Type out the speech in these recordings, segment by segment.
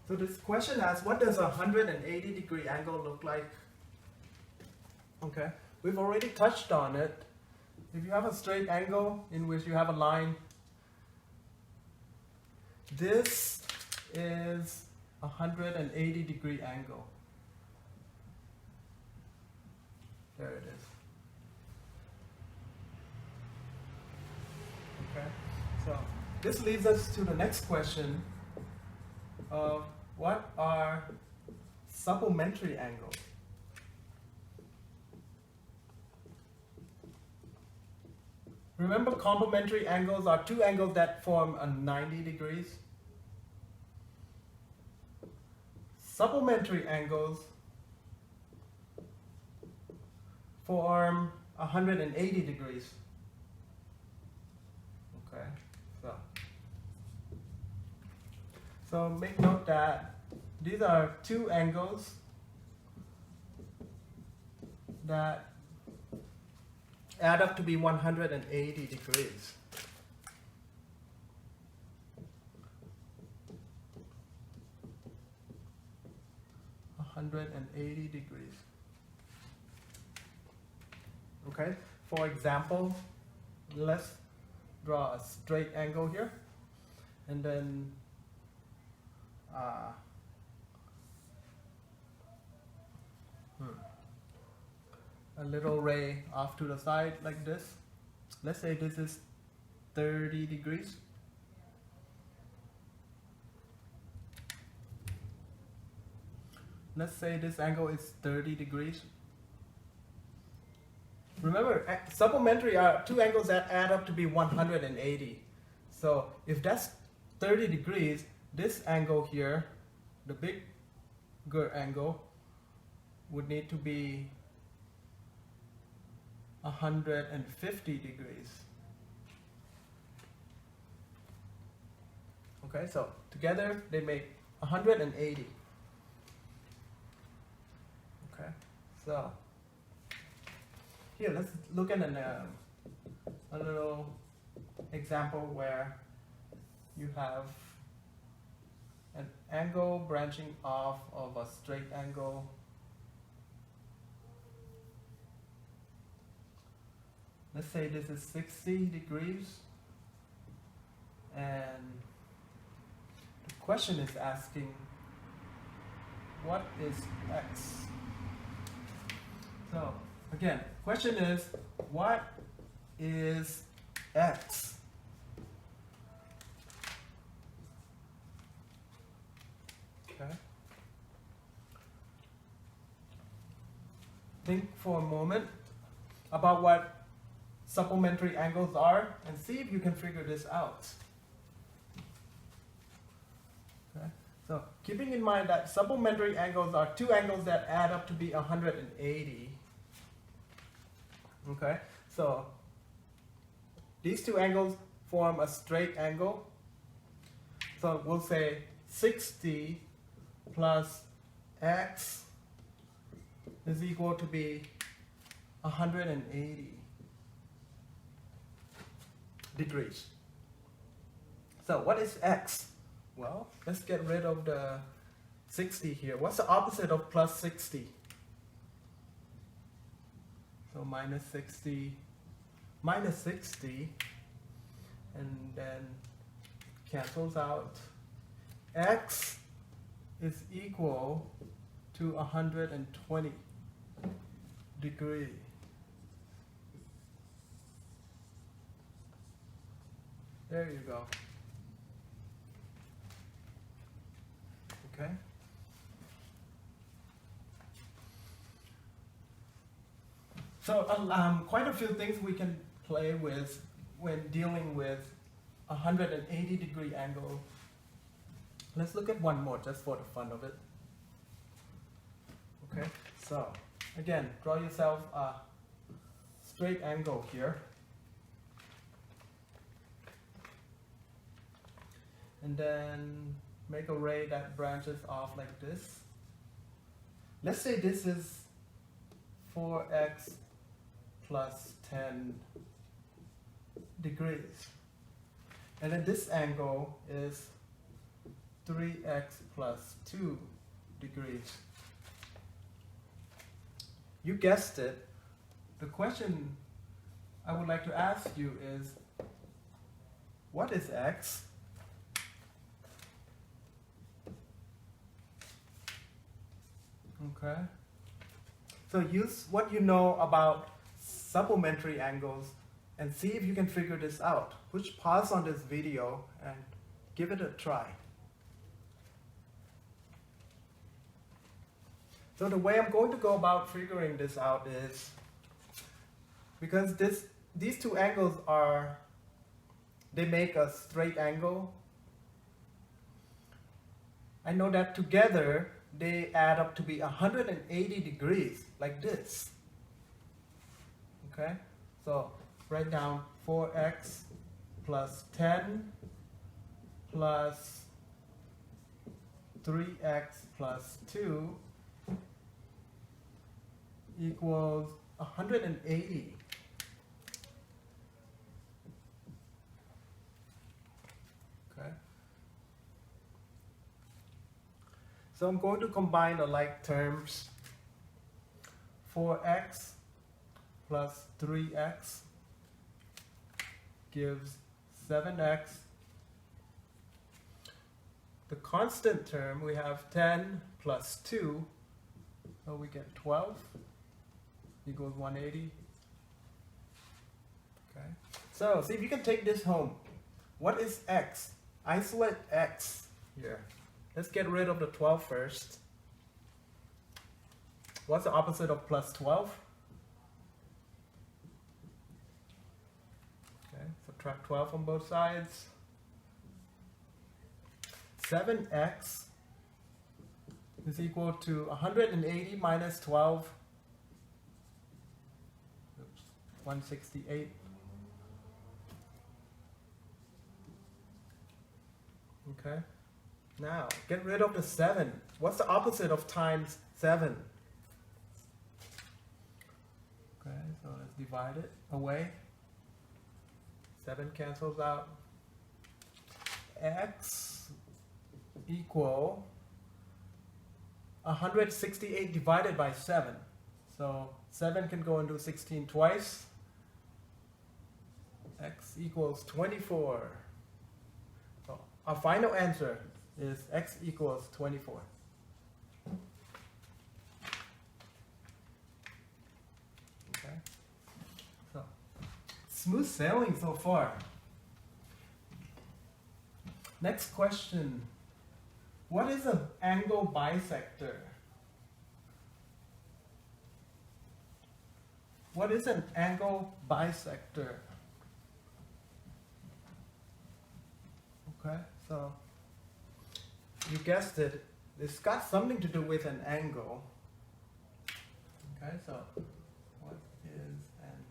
So this question asks, what does a 180-degree angle look like? Okay, we've already touched on it. If you have a straight angle in which you have a line, this is a 180-degree angle. There it is. Okay, so this leads us to the next question of what are supplementary angles? Remember, complementary angles are two angles that form a 90 degrees. Supplementary angles form 180 degrees. Okay, so make note that these are two angles that add up to be 180 degrees. Degrees. Okay, for example, let's draw a straight angle here, and then a little ray off to the side like this. Let's say this is 30 degrees. Let's say this angle is 30 degrees. Remember, supplementary are two angles that add up to be 180. So if that's 30 degrees, this angle here, the bigger angle, would need to be 150 degrees. Okay, so together they make 180. Okay, so here let's look at a little example where you have an angle branching off of a straight angle. Let's say this is 60 degrees, and the question is asking, what is x? So again, question is, what is x? Okay. Think for a moment about what supplementary angles are and see if you can figure this out. Okay. So keeping in mind that supplementary angles are two angles that add up to be 180. Okay, so these two angles form a straight angle. So we'll say 60 plus x is equal to be 180 degrees. So what is x? Well, let's get rid of the 60 here. What's the opposite of plus 60? So minus 60, and then cancels out. X is equal to 120 degrees. There you go. Okay. So quite a few things we can play with when dealing with a 180-degree angle. Let's look at one more just for the fun of it. Okay, so again, draw yourself a straight angle here. And then make a ray that branches off like this. Let's say this is 4x plus 10 degrees. And then this angle is 3x plus 2 degrees. You guessed it. The question I would like to ask you is, what is x? Okay. So use what you know about supplementary angles and see if you can figure this out. Push pause on this video and give it a try. So the way I'm going to go about figuring this out is, because these two angles they make a straight angle. I know that together they add up to be 180 degrees, like this. Okay, so write down 4x plus 10 plus 3x plus 2 equals 180. Okay. So I'm going to combine the like terms. 4x plus 3x gives 7x. The constant term, we have 10 plus 2, so we get 12 equals 180. Okay. So see if you can take this home. What is x? Isolate x here. Let's get rid of the 12 first. What's the opposite of plus 12? Okay, subtract 12 from both sides. 7x is equal to 180 minus 12. Oops, 168. Okay. Now, get rid of the 7. What's the opposite of times 7? Okay, so let's divide it away. 7 cancels out. X equal 168 divided by 7. So 7 can go into 16 twice. X equals 24. So our final answer is x equals 24. Okay. So smooth sailing so far. Next question. What is an angle bisector? What is an angle bisector? Okay, so you guessed it, it's got something to do with an angle. Okay, so what is an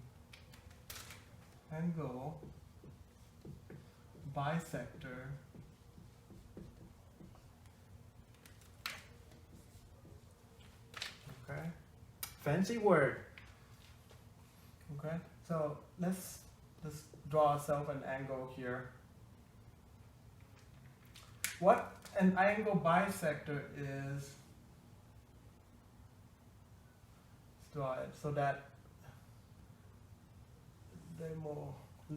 angle bisector? Okay, fancy word. Okay, so let's just draw ourselves an angle here. What an angle bisector is, let's draw it so that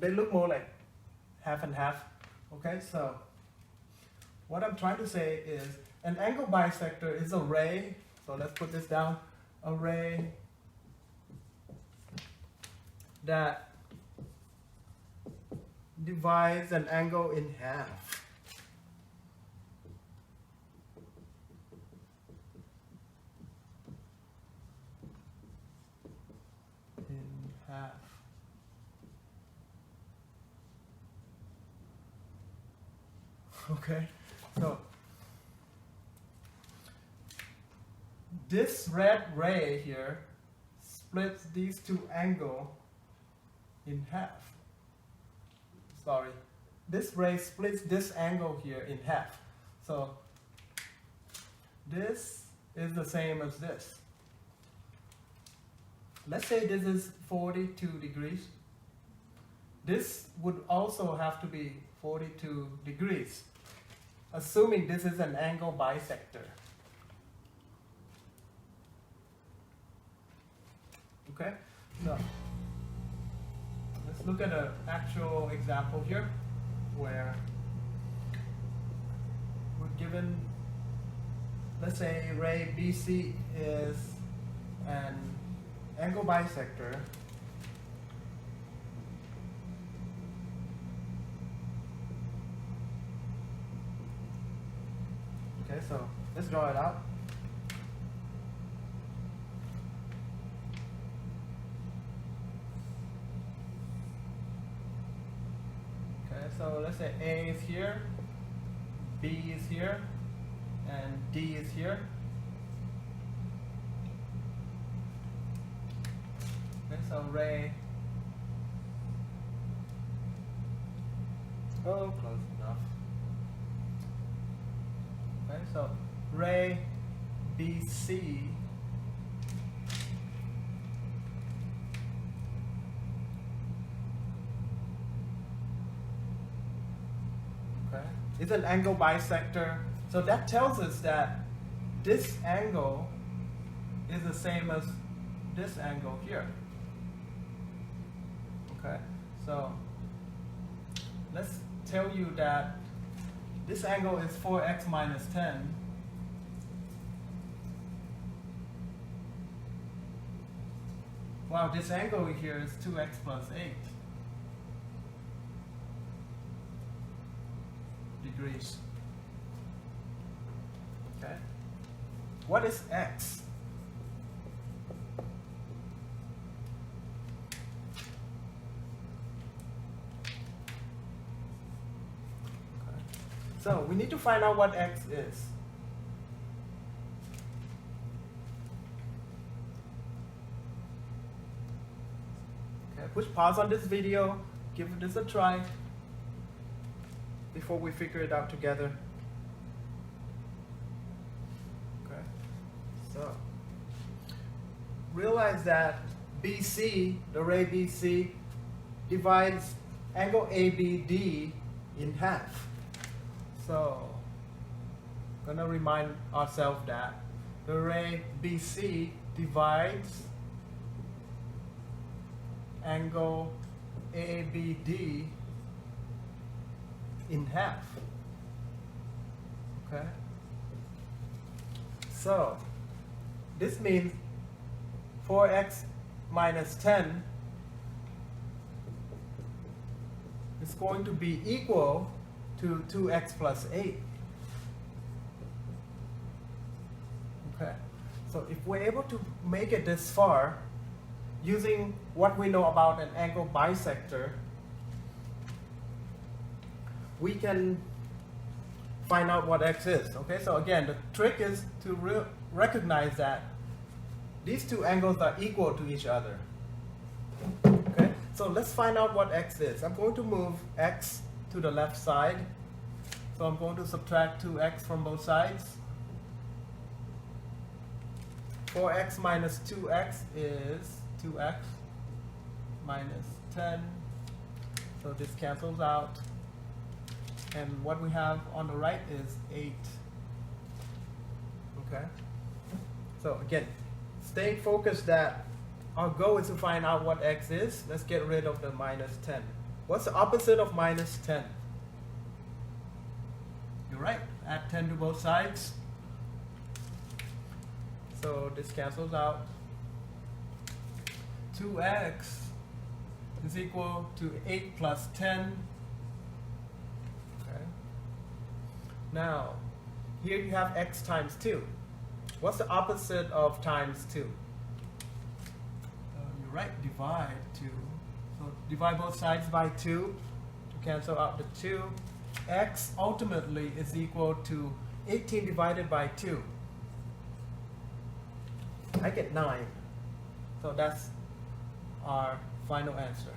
they look more like half and half. Okay, so what I'm trying to say is an angle bisector is a ray. So let's put this down. A ray that divides an angle in half. Half. Okay, so this red ray here splits these two angles in half. Sorry, this ray splits this angle here in half. So this is the same as this. Let's say this is 42 degrees. This would also have to be 42 degrees. assuming this is an angle bisector. Okay, so let's look at an actual example here where we're given, let's say ray BC is an angle bisector. Okay, so let's draw it out. Okay, so let's say A is here, B is here, and D is here. Okay, so ray, oh, close enough. Okay, so ray BC is an angle bisector. So that tells us that this angle is the same as this angle here. Okay, so let's tell you that this angle is 4x minus 10. Wow, this angle here is 2x plus 8 degrees. Okay. What is x? So we need to find out what x is. Okay, push pause on this video, give this a try before we figure it out together. Okay, so realize that BC, the ray BC, divides angle ABD in half. So, I'm going to remind ourselves that the ray BC divides angle ABD in half. Okay? So, this means 4x minus 10 is going to be equal to 2x plus 8. Okay, so if we're able to make it this far using what we know about an angle bisector, we can find out what x is. Okay, so again, the trick is to recognize that these two angles are equal to each other. Okay, so let's find out what x is. I'm going to move x to the left side. So I'm going to subtract 2x from both sides. 4x minus 2x is 2x minus 10. So this cancels out. And what we have on the right is 8. Okay? So again, stay focused that our goal is to find out what x is. Let's get rid of the minus 10. What's the opposite of minus 10? You're right, add 10 to both sides. So this cancels out. 2x is equal to 8 plus 10. Okay. Now, here you have x times 2. What's the opposite of times 2? You're right, divide 2. So divide both sides by 2 to cancel out the 2. X ultimately is equal to 18 divided by 2. I get 9. So that's our final answer.